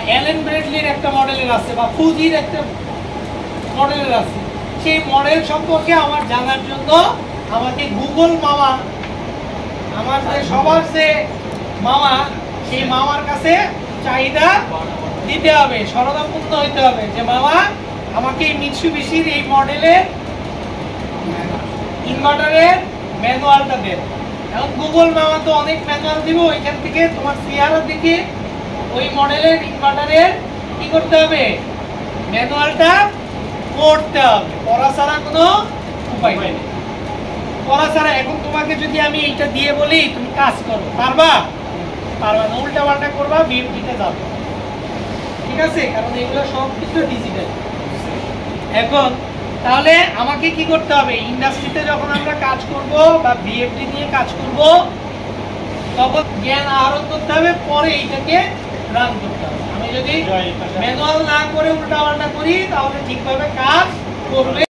Allen ব্রেডলির একটা মডেলের আছে বা ফুজির একটা মডেলের আছে, সেই মডেল সম্পর্কে আমার জানার জন্য আমাকে গুগল মামা, আমার যে সবার যে মামা, সেই মামার কাছে চাহিদা দিতে হবে, শরণাপন্ন হইতে হবে যে মামা আমাকে এই মিৎসুবিশির এই মডেলের ইনভার্টারের ম্যানুয়ালটা দেন। এখন গুগল মামা তো অনেক ম্যানুয়াল দিব, ওইখান থেকে তোমার চেহারা দিকে ওই মডেলের ইনভার্টারের কি করতে হবে, ম্যানুয়ালটা পড়তে হবে, পড়া ছাড়া কোনো উপায় নেই। পড়া ছাড়া এখন তোমাকে যদি আমি এইটা দিয়ে বলি তুমি কাজ করো, পারবা? পারবা না, উল্টা পাল্টা করবা, বিএফডিতে যাবে, ঠিক আছে? কারণ এগুলো সব কিছু ডিজিটাল। এখন তাহলে আমাকে কি করতে হবে, ইন্ডাস্ট্রিতে যখন আমরা কাজ করব বা বিএফডি নিয়ে কাজ করব তখন জ্ঞান আহরণ করতে হবে, পরে এইটাকে রান করতে হবে। আমি যদি ম্যানুয়াল না করে উল্টা পাল্টা করি তাহলে ঠিকভাবে কাজ করবে